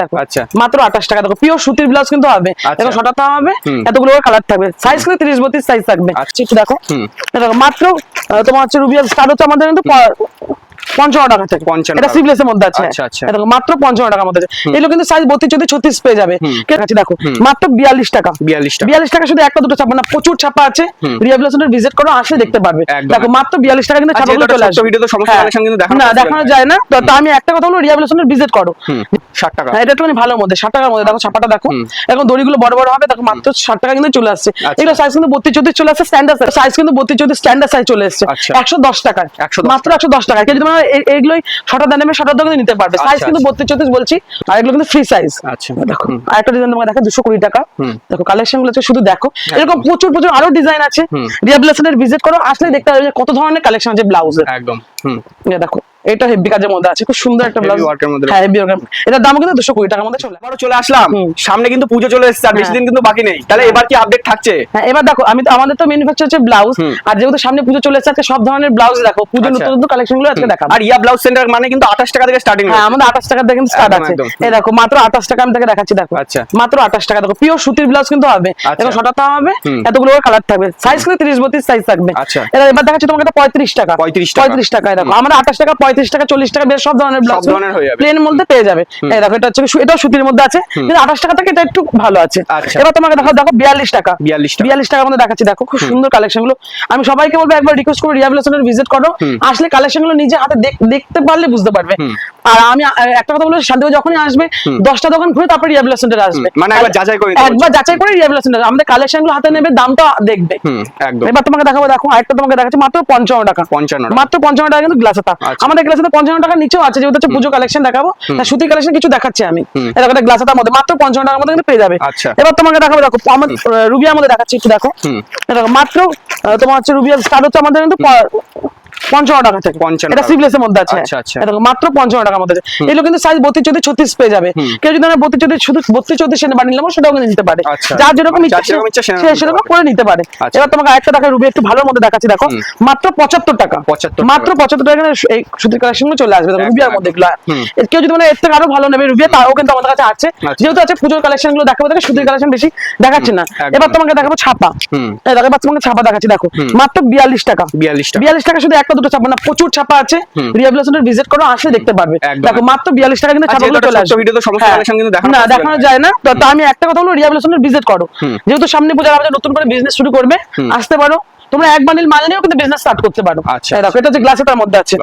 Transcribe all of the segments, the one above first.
দেখো আচ্ছা মাত্র 28 টাকা। দেখো পিওর সুতির ব্লাউজ কিন্তু হবে, দেখো শর্টাতে হবে, এতগুলো কালার থাকবে, সাইজ কিন্তু 30-32 সাইজ থাকবে। একটু দেখো দেখো মাত্র তোমার হচ্ছে রুবিয়া স্টার্ট হচ্ছে আমাদের কিন্তু 55 টাকা থেকে। এটা সিভলেস এর মধ্যে আছে। দেখো মাত্র 55 টাকার মধ্যে আছে। এগুলো কিন্তু সাইজ 32-34 পেয়ে যাবে। দেখো মাত্র 42 টাকা। 42 টাকা শুধু একটা দুটো ছাপা না, প্রচুর ছাপা আছে। রিহ্যাবিলিটেশনের ভিজিট করো, আসলে দেখতে পারবে। দেখো মাত্র 42 টাকা কিন্তু ছাপাগুলো চলে আসবে। ভিডিওতে সমস্ত কালেকশন কিন্তু দেখানো যায় না। তো আমি একটা কথা বলবো, রিহ্যাবিলিটেশনের ভিজিট করো। 60 টাকা। এটা একটু ভালো মধ্যে 60 টাকার মধ্যে। দেখো ছাপাটা দেখো, এখন দড়িগুলো বড় বড় হবে। দেখো মাত্র 60 টাকা কিন্তু চলে আসছে। এগুলো সাইজ কিন্তু 32-34 চলে আসছে, স্ট্যান্ডার্ড সাইজ কিন্তু 32-34 স্ট্যান্ডার্ড সাইজ চলে আসছে। 110 টাকায়, মাত্র 110 টাকা। যদি তোমরা এইগুলোই শর্টার দামে শর্টার দামে নিতে পারবে। সাইজ কিন্তু 32-34 বলছি, আর এগুলো কিন্তু ফ্রি সাইজ। আচ্ছা দেখো আরেকটা ডিজাইন তোমাকে দেখো 220 টাকা। দেখো কালেকশন গুলো শুধু দেখো, এরকম প্রচুর প্রচুর আরো ডিজাইন আছে। রিহ্যাবিলিটেশনের ভিজিট করো, আসলে দেখতে পারবে কত ধরনের কালেকশন আছে ব্লাউজের। একদম দেখো এটা হেভি কাজের মধ্যে আছে, খুব সুন্দর একটা ব্লাউজ। হ্যাঁ হেভি ওয়ার্কের, এটার দাম কিন্তু 220 টাকার মধ্যে চলে আসলাম। সামনে কিন্তু পুজো চলে এসেছে, আর বেশি দিন কিন্তু বাকি নেই। তাহলে এবার কি আপডেট থাকছে? হ্যাঁ এবার দেখো, আমাদের তো ম্যানুফ্যাকচার হচ্ছে ব্লাউজ, আর যেহেতু সামনে পুজো চলে এসেছে, সব ধরনের ব্লাউজ দেখো, পুজো নতুন নতুন কালেকশন গুলো আজকে দেখাবো। আর ইয়া ব্লাউজ সেন্টার মানে কিন্তু 28 টাকা থেকে স্টার্টিং। হ্যাঁ আমাদের 28 টাকা থেকে স্টার্ট আছে। এই দেখো মাত্র 28 টাকা আমি থেকে দেখাচ্ছি। দেখো মাত্র 28 টাকা। দেখো পিওর সুতির ব্লাউজ কিন্তু হবে, দেখো শর্টাতে হবে, এতগুলো কালার থাকবে, সাইজ কিন্তু 30-32 সাইজ থাকবে। এবার দেখাচ্ছি তোমাকে 35 টাকা। 35 টাকা। দেখো আমরা 28 টাকা, 35 টাকা, 40 টাকা বেশ সব ধরনের ব্লাউজ প্লেন মধ্যে পেয়ে যাবে। এই দেখো এটা হচ্ছে এটাও সুতির মধ্যে আছে, কিন্তু 28 টাকা থেকে এটা একটু ভালো আছে। এবার তোমাকে দেখো 42 টাকা। 42 টাকার মধ্যে দেখাচ্ছি। দেখো খুব সুন্দর কালেকশন গুলো। আমি সবাইকে বলবো একবার রিকোয়েস্ট করবো রিহ্যাবিলিটেশনের ভিজিট করো, আসলে কালেকশন গুলো নিজে হাতে দেখতে পারলে বুঝতে পারবে। আর আমি একটা কথা বলবো, শান্তিপুর যখনই আসবে 10টা দোকান ঘুরে তারপর রিহ্যাবিলিটেশনে আসবে, মানে একবার যাচাই করে রিহ্যাবিলিটেশনে আমাদের কালেকশন গুলো হাতে নেবে, দামটা দেখবে। এবার তোমাকে দেখাবো, দেখো আরেকটা তোমাকে দেখাচ্ছি মাত্র 55 টাকা। মাত্র 55 টাকা কিন্তু গ্লাস হাতা। আমাদের গ্লাস হাতা 55 টাকার নিচেও আছে, যেহেতু হচ্ছে পুজো কালেকশন দেখাবো, সুতি কালেকশন কিছু দেখাচ্ছি আমি। এটা একটা গ্লাস হাতার মধ্যে মাত্র 55 টাকার মধ্যে কিন্তু পেয়ে যাবে। এবার তোমাকে দেখাবো, দেখো আমার রুবিয়ার মধ্যে দেখাচ্ছি একটু দেখো। দেখো মাত্র তোমার হচ্ছে রুবিয়া স্টার্ট হচ্ছে আমাদের কিন্তু 55 টাকা থেকে। এটা সিভলেস এর মধ্যে আছে। দেখো মাত্র 55 টাকার মধ্যে আছে। এগুলো কিন্তু সাইজ 32-34 পেয়ে যাবে। কেউ যদি আমরা 32-34 শুধু 32-34 বানিয়ে নিলাম, সেটাও কিন্তু নিতে পারে, যার যেরকম ইচ্ছা সেরকম করে নিতে পারে। এবার তোমাকে আরেকটা দেখা রুবি একটু ভালোর মধ্যে দেখাচ্ছি। দেখো মাত্র 75 টাকা। মাত্র 75 টাকা এই সুতির কালেকশন গুলো চলে আসবে রুবিয়ার মধ্যে। কেউ যদি মানে এর থেকে আরো ভালো নেবে রুবিয়া, তাও কিন্তু আমাদের কাছে আছে। যেহেতু আছে পুজোর কালেকশন গুলো দেখাবো, দেখো সুতির কালেকশন বেশি দেখাচ্ছি না। এবার তোমাকে দেখাবো ছাপা। এবার তোমাকে ছাপা দেখাচ্ছি। দেখো মাত্র 42 টাকা। 42 টাকা শুধু একটা দুটো ছাপা না, প্রচুর ছাপা আছে। রিহ্যাবিলিটেশনের ভিজিট করো, আসলে দেখতে পারবে। দেখো মাত্র 42 টাকা কিন্তু ছাপাগুলো চলে আসবে। ভিডিওতে সমস্ত কালেকশন কিন্তু দেখানো যায় না। তো আমি একটা কথা বলবো, রিহ্যাবিলিটেশনের ভিজিট করো। যেহেতু সামনে পূজা আমাদের নতুন করে বিজনেস শুরু করবে, আসতে পারো। তোমরা এক বান্ডিল মাল নিয়েও কিন্তু বিজনেস স্টার্ট করতে পারো। দেখো এটা হচ্ছে গ্লাস হাতার মধ্যে আছে।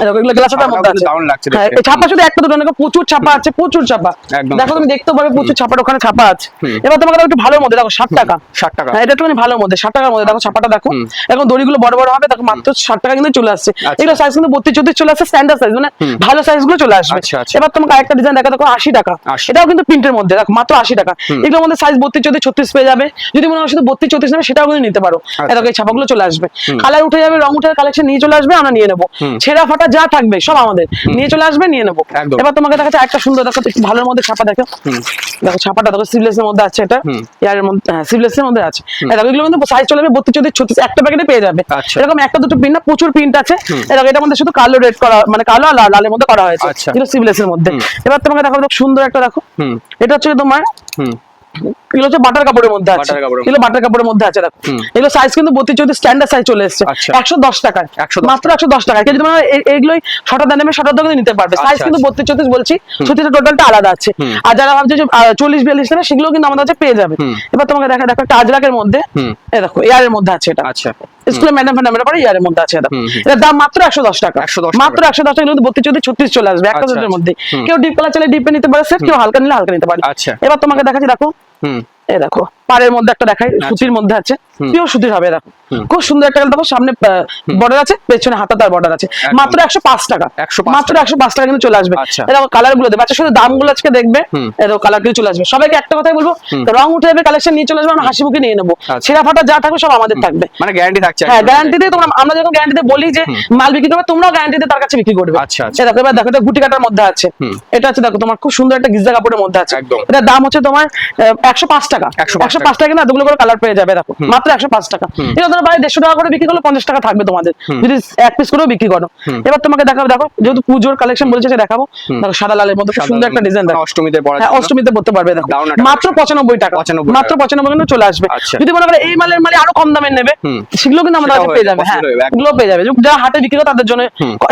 দেখো এগুলো গ্লাস হাতার মধ্যে আছে। দারুণ লাগছে দেখতে। এই ছাপা শুধু একটা দুটো না, প্রচুর ছাপা আছে, প্রচুর ছাপা। দেখো তুমি দেখতে পাবে প্রচুর ছাপার ওখানে ছাপা আছে। এবার তোমাকে একটু ভালোর মধ্যে দেখো 60 টাকা। 60 টাকা। এটা একটু ভালোর মধ্যে 60 টাকার মধ্যে। দেখো ছাপাটা দেখো, এখন দড়িগুলো বড় বড় হবে। দেখো মাত্র 60 টাকা কিন্তু চলে আসছে। এগুলো সাইজ কিন্তু 32-34 চলে আসছে, স্ট্যান্ডার্ড সাইজ, মানে ভালো সাইজ গুলো চলে আসবে। এবার তোমাকে আরেকটা ডিজাইন দেখা, দেখো 80 টাকা। এটাও কিন্তু প্রিন্টের মধ্যে। দেখো মাত্র 80 টাকা। এগুলোর মধ্যে সাইজ 32-34 পেয়ে যাবে। যদি মনে হয় শুধু 32-34 নেবে, সেটাও কিন্তু নিতে পারো। দেখো এই ছাপাগুলো চলে আসবে, কালার উঠে যাবে, রং উঠে কালেকশন নিয়ে চলে আসবে, আমরা নিয়ে নেবো। ছেঁড়া ফাটা যা থাকবে সব আমাদের, নিয়ে চলে আসবে, নিয়ে নেবো। এবার তোমাকে দেখাচ্ছে একটা সুন্দর, দেখো একটু ভালোর মধ্যে ছাপা। দেখো দেখো ছাপাটা দেখো সিভলেস এর মধ্যে আছে। এটা ইয়ারের মধ্যে, হ্যাঁ সিভলেস এর মধ্যে আছে। দেখো এগুলো কিন্তু সাইজ চলে যাবে 32-34 একটা প্যাকেটে পেয়ে যাবে। এরকম একটা দুটো প্রিন্ট না, প্রচুর প্রিন্ট আছে। দেখো এটার মধ্যে শুধু কালো রেড করা, মানে কালো আর লালের মধ্যে করা হয়েছে, কিন্তু সিভলেস এর মধ্যে। এবার তোমাকে দেখো সুন্দর একটা, দেখো এটা হচ্ছে তোমার এগুলো হচ্ছে বাটার কাপড়ের মধ্যে আছে। এগুলো বাটার কাপড়ের মধ্যে আছে। দেখো এগুলো সাইজ কিন্তু 32-34 স্ট্যান্ডার্ড সাইজ চলে এসেছে। 110 টাকায়, মাত্র 110 টাকায়। কিন্তু তোমরা এইগুলোই শর্টার দামে শর্টার দামে নিতে পারবে। সাইজ কিন্তু 32-34 বলছি, সুতিটা টোটালটা আলাদা আছে। আর যারা ভাবছে যে 40-42 টাকা, সেগুলো কিন্তু আমাদের কাছে পেয়ে যাবে। এবার তোমাকে দেখো একটা আজরাকের মধ্যে, এই দেখো এয়ারের মধ্যে আছে। এটা স্কুলে ম্যাডাম ফ্যাডামের পরে ইয়ারের মধ্যে আছে। এটার দাম মাত্র 110 টাকা। মাত্র 110 টাকা কিন্তু 32-34 চলে আসবে একটা সেটের মধ্যে। কেউ ডিপ কালার চাইলে ডিপে নিতে পারে সেট, কেউ হালকা নিলে হালকা নিতে পারে। এবার তোমাকে দেখাচ্ছি, দেখো এই দেখো পাড়ের মধ্যে একটা দেখাই, সুতির মধ্যে আছে, পিওর সুতির হবে। দেখো খুব সুন্দর একটা, দেখো সামনে বর্ডার আছে, পেছনে হাতাতার বর্ডার আছে। মাত্র 105 টাকা। মাত্র 105 টাকা কিন্তু চলে আসবে। দেখো কালার গুলো দেবে, আচ্ছা শুধু দাম গুলো আজকে দেখবে। দেখো কালার গুলো চলে আসবে। সবাইকে একটা কথাই বলবো, রং উঠে যাবে, কালেকশন নিয়ে চলে আসবে, আমরা হাসি মুখে নিয়ে নেবো। ছেঁড়া ফাটা যা থাকবে সব আমাদের থাকবে, মানে গ্যারান্টি থাকছে। হ্যাঁ গ্যারান্টি দিয়ে তোমরা, আমরা যখন গ্যারান্টিতে বলি যে মাল বিক্রি করবে, তোমরাও গ্যারান্টিতে তার কাছে বিক্রি করবে। আচ্ছা দেখো এবার দেখো, এটা গুটি কাটার মধ্যে আছে। এটা আছে দেখো তোমার খুব সুন্দর একটা গিজা কাপড়ের মধ্যে আছে। এটার দাম হচ্ছে তোমার 105 টাকা। টাকা, 105 105 টাকা কিন্তু এতগুলো করে কালার পেয়ে যাবে। দেখো মাত্র 105 টাকা। এবার তোমার ভাই 150 টাকা করে বিক্রি করলে 50 টাকা থাকবে তোমাদের, যদি এক পিস করেও বিক্রি করো। এবার তোমাকে দেখাবো, দেখো যেহেতু পুজোর কালেকশন বলেছে সে দেখাবো। দেখো সাদা লালের মধ্যে খুব সুন্দর একটা ডিজাইন, দেখো অষ্টমীতে পরা, হ্যাঁ অষ্টমীতে পড়তে পারবে। দেখো মাত্র 95 টাকা, 95 মাত্র 95 কিন্তু চলে আসবে। যদি মনে করো এই মালের মানে আরো কম দামের নেবে, সেগুলো কিন্তু আমাদের কাছে পেয়ে যাবে। হ্যাঁ এগুলো পেয়ে যাবে, যারা হাটে বিক্রি করে তাদের জন্য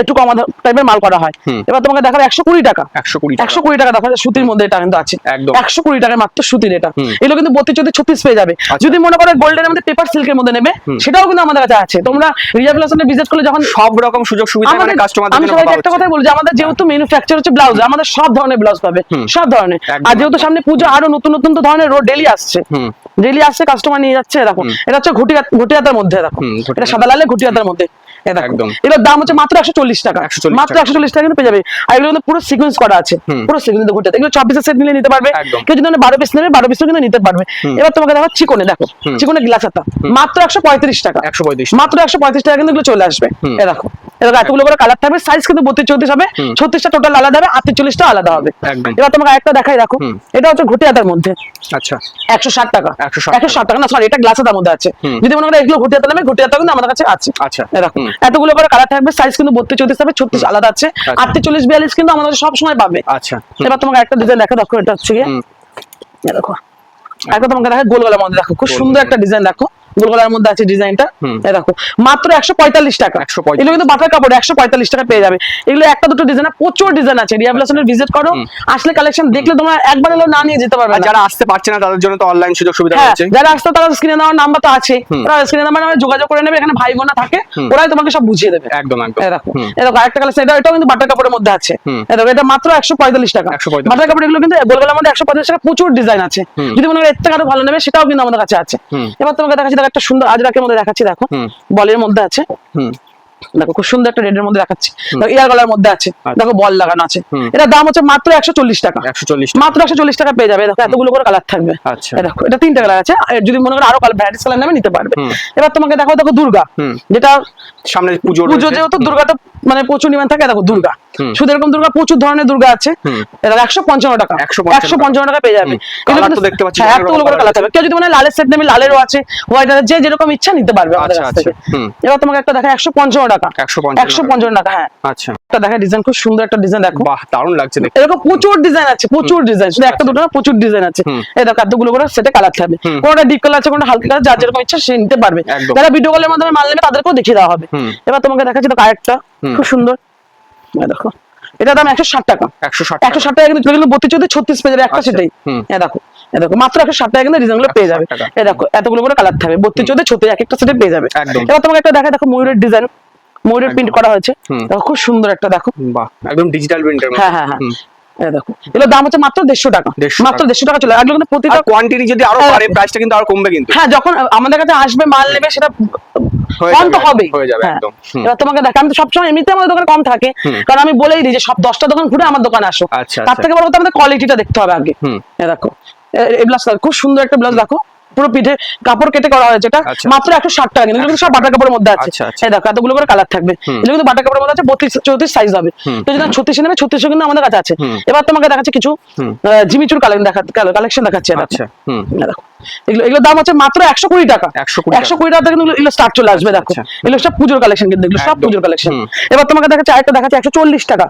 একটু কম টাইপের মাল করা হয়। এবার তোমাকে দেখাবো 120 টাকা, 120 টাকা দেখো সুতির মধ্যে এটা কিন্তু আছে, 120 টাকা মাত্র সুতির এটা। এগুলো কিন্তু 32, 34, 36 পেয়ে যাবে। যদি মনে করো গোল্ডের মধ্যে পেপার সিল্কের মধ্যে নেবে, সেটাও কিন্তু আমাদের কাছে আছে। তোমরা রিয়া ফ্যাশনে ভিজিট করলে যখন সব রকম সুযোগ সুবিধা মানে কাস্টমারদের জন্য পাবে। আমি একটা কথাই বলছি, আমাদের যেহেতু ম্যানুফ্যাকচার হচ্ছে ব্লাউজ, আমাদের সব ধরনের ব্লাউজ পাবে, সব ধরনের। আর যেহেতু সামনে পুজো, আরো নতুন নতুন তো ধরনের ডেলি আসছে, ডেলি আসছে, কাস্টমার নিয়ে যাচ্ছে। দেখো এটা হচ্ছে ঘটিয়াতার মধ্যে, দেখো এটা সাদা লালে ঘটিয়াতার মধ্যে। একদম এটার দাম হচ্ছে মাত্র 140 টাকা, মাত্র 140 টাকা কিন্তু পেয়ে যাবে। আর এগুলো কিন্তু পুরো সিকোয়েন্স করা আছে, পুরো সিকোয়েন্স ঘটিয়াতা। এগুলো 24 সেট নিলে নিতে পারবে, কেউ যদি 12 পিস নেবে 12 পিসও কিন্তু নিতে পারবে। এবার তোমাকে দেখো চিকনে, দেখো চিকনে গ্লাস হাতা মাত্র 135 টাকা, 135 মাত্র 135 টাকা কিন্তু এগুলো চলে আসবে। এই দেখো এরকম এতগুলো করে কালার থাকবে, সাইজ কিন্তু 32, 34 হবে, 36টা টোটাল আলাদা হবে, 48টা আলাদা হবে। এবার তোমাকে একটা দেখাই, দেখো এটা হচ্ছে ঘটিয়াতার মধ্যে। আচ্ছা 160 টাকা, 160 টাকা না সরি, এটা গ্লাস হাতার মধ্যে আছে। যদি মনে করো এগুলো ঘটিয়াতা নেবে, ঘটিয়াতা কিন্তু আমাদের কাছে আছে। আচ্ছা এরকম এতগুলো করে কালার থাকবে, সাইজ কিন্তু 32, 34 হবে, 36 আলাদা আছে, 38, 40, 42 কিন্তু আমাদের সব সময় পাবে। আচ্ছা এবার তোমাকে একটা ডিজাইন দেখা, দেখো এটা হচ্ছে দেখো একটা তোমাকে দেখা গোল গলার মধ্যে, দেখো খুব সুন্দর একটা ডিজাইন, দেখো গোল গলার মধ্যে আছে ডিজাইনটা। এই দেখো মাত্র 145 টাকা, এগুলো কিন্তু বাটার কাপড় 145 টাকা পেয়ে যাবে। এগুলো একটা দুটো ডিজাইন না, প্রচুর ডিজাইন আছে। রিয়া ফ্যাশনের ভিজিট করো, আসলে কালেকশন দেখলে তোমরা একবার হলো না নিয়ে যেতে পারবে না। যারা আসতে পারছে না তাদের জন্য তো অনলাইন সুযোগ সুবিধা আছে। যারা আসতে তারা স্ক্রিনে দেওয়ার নাম্বার তো আছে, তারা স্ক্রিনে নাম্বারে যোগাযোগ করে নেবে, এখানে ভাই বোনা থাকে, ওরাই তোমাকে সব বুঝিয়ে দেবে। একদম একদম। এই দেখো আরেকটা কালেকশন, এটাও কিন্তু বাটার কাপড়ের মধ্যে আছে। এই দেখো এটা মাত্র 145 টাকা, বাটার কাপড়। এগুলো কিন্তু গোল গলার মধ্যে 145 টাকা, প্রচুর ডিজাইন আছে। যদি মনে করো এর থেকে আরো ভালো নেবে, সেটাও কিন্তু আমাদের কাছে আছে। এবার তোমাকে দেখাচ্ছি, দেখো একটা সুন্দর আজরাকের মধ্যে দেখাচ্ছি, দেখো বলের মধ্যে আছে। দেখো খুব সুন্দর একটা রেডের মধ্যে দেখাচ্ছি, ইয়ার গলার মধ্যে আছে, দেখো বল লাগানো আছে। এটা দাম হচ্ছে মাত্র 140 টাকা, মাত্র 140 টাকা পেয়ে যাবে। দেখো এতগুলো করে কালার থাকবে। দেখো এটা 3টা কালার আছে, যদি মনে করো আরো কালার ভ্যারাইটিস কালার নেবে নিতে পারবে। এবার তোমাকে দেখো, দেখো দুর্গা, যেটা সামনে পুজো, যেহেতু দুর্গা তো মানে প্রচুর ডিমান্ড থাকে। দেখো দুর্গা, শুধু এরকম দুর্গা, প্রচুর ধরনের দুর্গা আছে। এটা 155 টাকা, 155 টাকা পেয়ে যাবে। এগুলো কিন্তু দেখতে পাচ্ছি এতগুলো করে কালার থাকবে। কেউ যদি মানে লালের সেট নেবে, লালেরও আছে, হোয়াইট আছে, যে যেরকম ইচ্ছা নিতে পারবে আমাদের কাছ থেকে। এবার তোমাকে একটা দেখা 155 টাকা, 155 টাকা। হ্যাঁ আচ্ছা একটা দেখা ডিজাইন, খুব সুন্দর একটা ডিজাইন, দেখো বাহ দারুণ লাগছে দেখতে। এরকম প্রচুর ডিজাইন আছে, প্রচুর ডিজাইন, শুধু একটা দুটো না, প্রচুর ডিজাইন আছে। এই দেখো এতগুলো করে সেটে কালার থাকবে, কোনটা ডিপ কালার আছে, কোনটা হালকা কালার, যার যেরকম ইচ্ছা সে নিতে পারবে। যারা ভিডিও কলের মাধ্যমে মাল নেবে তাদেরকেও দেখিয়ে দেওয়া হবে। এবার তোমাকে দেখাচ্ছি, দেখো আরেকটা খুব সুন্দর, দেখো এটা দাম 160 টাকা, 160 টাকা কিন্তু 32, 34, 36 পেয়ে যাবে একটা সেটাই। দেখো দেখো মাত্র 160 টাকা কিন্তু ডিজাইন গুলো পেয়ে যাবে। এই দেখো এতগুলো করে কালার থাকবে, 32, 34, 36 এক একটা সেটে পেয়ে যাবে। এবার তোমাকে একটা দেখা, দেখো ময়ূরের ডিজাইন, ময়ূরের প্রিন্ট করা হয়েছে, দেখো খুব সুন্দর একটা, দেখো বাহ একদম ডিজিটাল প্রিন্টের। হ্যাঁ হ্যাঁ হ্যাঁ দেখো এগুলোর দাম হচ্ছে মাত্র 150 টাকা, মাত্র 150 টাকা চলে। এগুলো কিন্তু প্রতিটা কোয়ান্টিটি যদি আরো বাড়ে, প্রাইসটা কিন্তু আরো কমবে কিন্তু। হ্যাঁ যখন আমাদের কাছে আসবে মাল নেবে, সেটা কম তো হবে, হয়ে যাবে একদম। এবার তোমাকে দেখো, আমি তো সবসময় এমনিতে আমাদের দোকানে কম থাকে, কারণ আমি বলেই দিই যে সব 10টা দোকান ঘুরে আমার দোকানে আসো। তার থেকে বড় কথা আমাদের কোয়ালিটিটা দেখতে হবে আগে। দেখো এই ব্লাউজ খুব সুন্দর একটা ব্লাউজ, দেখো পুরো পিঠে কাপড় কেটে করা হয়েছে, এটা মাত্র 160 টাকা কিন্তু। সব বাটার কাপড়ের মধ্যে আছে। এই দেখো এতগুলো করে কালার থাকবে, এগুলো কিন্তু বাটার কাপড়ের মধ্যে আছে, 32, 34 সাইজ হবে। তো যদি 36 নেবে, 36 কিন্তু আমাদের কাছে আছে। এবার তোমাকে দেখাচ্ছি কিছু জিমিচুর কালেকশন দেখাচ্ছি। আচ্ছা দেখো এগুলোর দাম হচ্ছে মাত্র 120 টাকা, 120 টাকা কিন্তু এগুলো স্টার্ট চলে আসবে। দেখো এগুলো সব পুজোর কালেকশন, কিন্তু এগুলো সব পুজোর কালেকশন। এবার তোমাকে দেখাচ্ছি আরেকটা, দেখাচ্ছি 140 টাকা,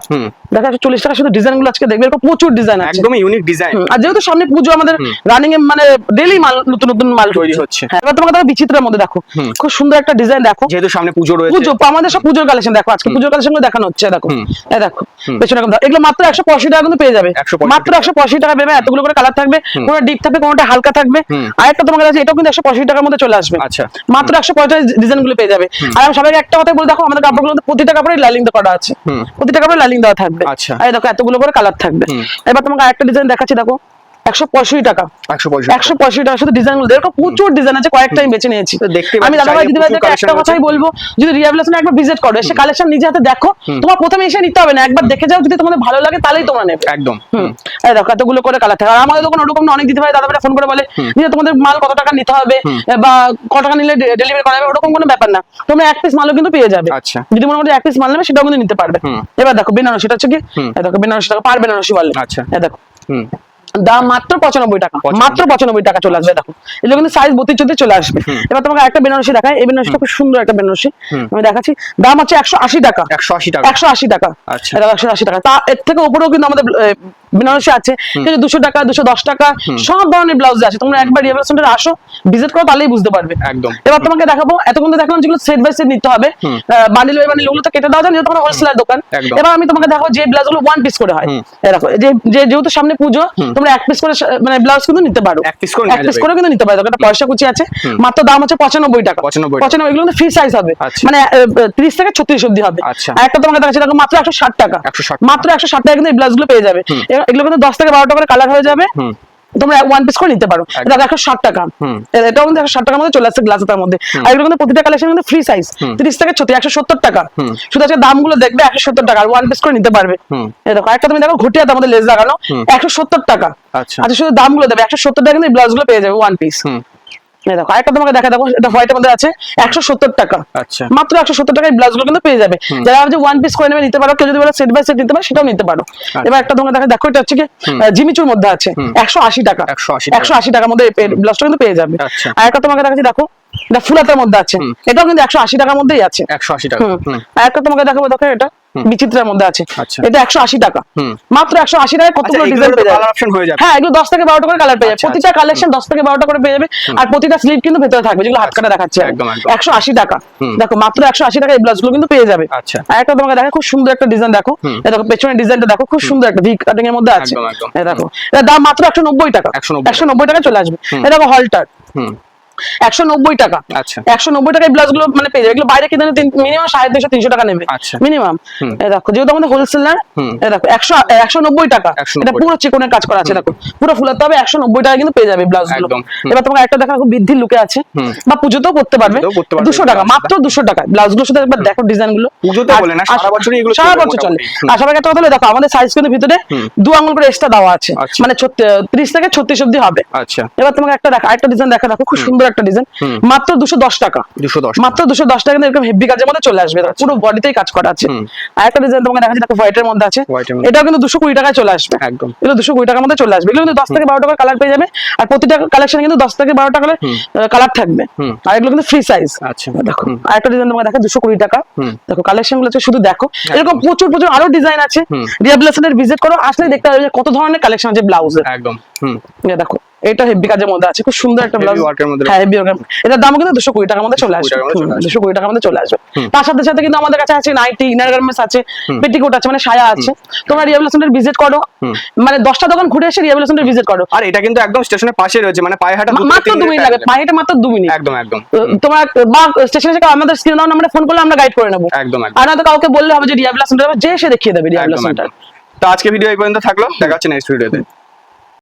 দেখো 140 টাকা। শুধু ডিজাইন গুলো আজকে দেখবে, এরকম প্রচুর ডিজাইন আছে, একদম ইউনিক ডিজাইন। আর যেহেতু সামনে পুজো, আমাদের রানিং এ মানে ডেইলি মাল, নতুন নতুন মাল তৈরি হচ্ছে। এবার তোমাকে দেখো বিচিত্রের মধ্যে, দেখো খুব সুন্দর একটা ডিজাইন, দেখো যেহেতু সামনে পুজো রয়েছে, পুজো আমাদের সব পুজোর কালেকশন। দেখো আজকে পুজোর কালেকশন গুলো দেখানো হচ্ছে। দেখো এই দেখো পেছনে এগুলো মাত্র 185 টাকা কিন্তু পেয়ে যাবে, মাত্র 185 টাকা পেয়ে। এতগুলো করে কালার থাকবে, কোনটা ডিপ থাকবে, কোনটা হালকা থাকবে। আরেকটা তোমাকে কাছে এটাও কিন্তু 185 টাকার মধ্যে চলে আসবে। আচ্ছা মাত্র 150 ডিজাইন গুলো পেয়ে যাবে। আর আমি সবাইকে একটা কথাই বলে, দেখো আমাদের কাপড়গুলো প্রতিটা কাপড়ে লাইলিং করা আছে, প্রতিটা কাপড়ে লাইলিং দেওয়া থাকবে। আচ্ছা এই দেখো এতগুলো করে কালার থাকবে। এবার তোমাকে আরেকটা ডিজাইন দেখাচ্ছি, দেখো 185 টাকা, 185 টাকা শুধু ডিজাইন গুলো। এরকম প্রচুর ডিজাইন আছে, কয়েকটা আমি বেছে নিয়েছি। আমি দাদাভাই দিদিভাইদেরকে একটা কথাই বলবো, যদি রিয়া ফ্যাশনে একবার ভিজিট করো, এসে কালেকশন নিজে হাতে দেখো। তোমার প্রথমে এসে নিতে হবে না, একবার দেখে যাও, যদি তোমাদের ভালো লাগে তাহলেই তোমরা নেবে একদম। এই দেখো এতগুলো করে কালার থাকে। আর আমাদের দোকানে ওরকম অনেক দিদিভাই দাদাভাইরা ফোন করে বলে যে তোমাদের মাল কত টাকা নিতে হবে বা কত টাকা নিলে ডেলিভারি করা হবে, ওরকম কোনো ব্যাপার না। তোমরা এক পিস মালও কিন্তু পেয়ে যাবে। আচ্ছা যদি মনে করো এক পিস মাল নেবে, সেটাও কিন্তু নিতে পারবে। এবার দেখো বেনারসি, এটা হচ্ছে কি দেখো বেনারসি টাকা পার বেনারসি বলে। আচ্ছা দেখো দাম মাত্র 95 টাকা, মাত্র 95 টাকা চলে আসবে। দেখো এগুলো কিন্তু সাইজ 32 চলে আসবে। এবার তোমাকে একটা বেনারসি দেখাই, এই বেনারসিটা খুব সুন্দর একটা বেনারসি আমি দেখাচ্ছি। দাম হচ্ছে 180 টাকা, 180 টাকা, 180 টাকা। আচ্ছা, এটা 180 টাকা। তা এর থেকে উপরেও কিন্তু আমাদের বেনারসি আছে, কিন্তু 200 টাকা 210 টাকা সব ধরনের ব্লাউজ আছে। তোমরা একবার রিয়েল সেন্টারে আসো, ভিজিট করো, তাহলেই বুঝতে পারবে একদম। এবার তোমাকে দেখাবো, এতক্ষণ দেখালাম যেগুলো সেট বাই সেট নিতে হবে, বান্ডিল বাই বান্ডিল ওগুলো তো কেটে দেওয়া যায়, যেহেতু তোমার হোলসেলার দোকান। এবার আমি তোমাকে দেখাবো যে ব্লাউজ গুলো 1 পিস করে হয়। দেখো যেহেতু সামনে পুজো, তোমরা 1 পিস করে মানে ব্লাউজ কিন্তু নিতে পারো, 1 পিস করে কিন্তু নিতে পারো। একটা পয়সা কুচি আছে, মাত্র দাম হচ্ছে 95 টাকা। 95 এগুলো কিন্তু ফ্রি সাইজ হবে, মানে 30 থেকে 36 অবধি হবে। আর একটা তোমাকে দেখাচ্ছি, দেখো মাত্র 160 টাকা, মাত্র 160 টাকা কিন্তু এই ব্লাউজ গুলো পেয়ে যাবে। এগুলো কিন্তু 10 থেকে 12 টাকা করে কালার হয়ে যাবে, তোমরা 1 পিস করে নিতে পারো। এটা 160 টাকা, এটাও কিন্তু 160 টাকার মধ্যে চলে আসছে গ্লাস হাতার মধ্যে। আর এগুলো কিন্তু প্রতিটা কালেকশন কিন্তু ফ্রি সাইজ, 30 থেকে 36, 170 টাকা। শুধু আজকে দামগুলো দেখবে, 170 টাকা, আর 1 পিস করে নিতে পারবে। এই দেখো একটা তুমি দেখো ঘুটি হাতে আমাদের লেস লাগানো, 170 টাকা। আচ্ছা, শুধু দামগুলো দেবে 170 টাকা, কিন্তু এই ব্লাউজ গুলো পেয়ে যাবে 1 পিস। দেখো আরেকটা তোমাকে দেখা, দেখো এটা হোয়াইটের মধ্যে আছে, 170 টাকা। আচ্ছা, মাত্র 170 টাকায় ব্লাউজ গুলো কিন্তু পেয়ে যাবে। যারা যে 1 পিস করে নেবে নিতে পারো, কেউ যদি বলে সেট বাই সেট নিতে পারো সেটাও নিতে পারো। এবার একটা তোমাকে দেখা, দেখো এটা হচ্ছে কি জিমিচুর মধ্যে আছে, 180 টাকা, 180 টাকার মধ্যে ব্লাউজটা কিন্তু পেয়ে যাবে। আর একটা তোমাকে দেখাচ্ছি, দেখো এটা ফুল হাতের মধ্যে আছে, এটাও কিন্তু 180 টাকার মধ্যেই আছে, 180 টাকা। আর একটা তোমাকে দেখাবো, দেখো এটা বিচিত্রার মধ্যে আছে, এটা 180 টাকা, মাত্র 180 টাকায় কতগুলো ডিজাইন পেয়ে যাবে। হ্যাঁ, এগুলো 10 থেকে 12টা করে কালার পেয়ে যাবে, প্রতিটা কালেকশন 10 থেকে 12টা করে পেয়ে যাবে। আর প্রতিটা স্লিভ কিন্তু ভেতরে থাকবে, যেগুলো হাত কাটা দেখাচ্ছে, 180 টাকা। দেখো মাত্র 180 টাকা এই ব্লাউজ গুলো কিন্তু পেয়ে যাবে। আর একটা তোমাকে দেখো খুব সুন্দর একটা ডিজাইন, দেখো দেখো পেছনের ডিজাইনটা দেখো, খুব সুন্দর একটা ভি কাটিং এর মধ্যে আছে। এই দেখো এর দাম মাত্র 190 টাকা, 190 টাকা চলে আসবে। এই দেখো হলটার 190 টাকা। আচ্ছা, 190 টাকায় ব্লাউজ গুলো মানে পেয়ে যাবে। এগুলো বাইরে কিনে মিনিমাম 250 300 টাকা নেবে মিনিমাম। এই দেখো যেহেতু আমাদের হোলসেলার, এই দেখো 190 টাকা, এটা পুরো চিকনের কাজ করা আছে। দেখো পুরো ফুলাতে হবে, 190 টাকা কিন্তু পেয়ে যাবে ব্লাউজ গুলো। এবার তোমাকে একটা দেখা, খুব বৃদ্ধির লুকে আছে, বা পুজোতেও করতে পারবে, 200 টাকা, মাত্র 200 টাকা ব্লাউজ গুলো। শুধু একবার দেখো ডিজাইন গুলো, পুজোতে বলে না, সারা বছরই এগুলো সারা বছর চলে। আর সবাই একটা কথা বলে, দেখো আমাদের সাইজ কিন্তু ভিতরে 2 আঙ্গুল করে এক্সট্রা দেওয়া আছে, মানে 30 থেকে 36 অবধি হবে। আচ্ছা, এবার তোমাকে একটা দেখা, আরেকটা ডিজাইন দেখা, দেখো খুব সুন্দর একটা ডিজাইন, মাত্র 210 টাকা, 210, মাত্র 210 টাকা, এরকম হেভি কাজের মধ্যে চলে আসবে, পুরো বডিতেই কাজ করা আছে। আর একটা ডিজাইন তোমাকে দেখাচ্ছি, দেখো হোয়াইটের মধ্যে আছে, এটাও কিন্তু 220 টাকায় চলে আসবে একদম। এগুলো 220 টাকার মধ্যে চলে আসবে। এগুলো কিন্তু 10 থেকে 12 টাকা কালার পেয়ে যাবে, আর প্রতিটা কালেকশন কিন্তু 10 থেকে 12 টাকা কালার থাকবে। আর এগুলো কিন্তু ফ্রি সাইজ। আচ্ছা, দেখো আরেকটা ডিজাইন তোমাকে দেখা, 220 টাকা। দেখো কালেকশন গুলো শুধু দেখো, এরকম প্রচুর প্রচুর আরো ডিজাইন আছে। রিয়াবলেশনের ভিজিট করো, আসলে দেখতে পাবে কত ধরনের কালেকশন আছে ব্লাউজের একদম। দেখো এটা হেভি কাজের মধ্যে আছে, খুব সুন্দর একটা ব্লাউজ, হ্যাঁ হেভি ওয়ার্কের। এটার দাম কিন্তু 220 টাকার মধ্যে চলে আসবে, 220 টাকার মধ্যে চলে আসবে। তার সাথে সাথে কিন্তু আমাদের কাছে আছে নাইটি, ইনার গার্মেন্টস আছে, পেটিকোট আছে, মানে সায়া আছে। তোমরা রিয়াবলেশনের ভিজিট করো, মানে 10টা দোকান ঘুরে এসে রিয়াবলেশনের ভিজিট করো। আর এটা কিন্তু একদম স্টেশনের পাশে রয়েছে, মানে পায়ে হাঁটা মাত্র 2 মিনিট লাগে, পায়ে হাঁটা মাত্র 2 মিনিট একদম একদম। তোমরা বা স্টেশনে এসে আমাদের স্ক্রিন নাম্বারে ফোন করলে আমরা গাইড করে নেব একদম। আর না তো কাউকে বললে হবে যে রিয়াবলেশনটা, যে এসে দেখিয়ে দেবে রিয়াবলেশনটা। তো আজকে ভিডিও এই পর্যন্ত থাকলো, দেখা হচ্ছে নেক্সট ভিডিওতে।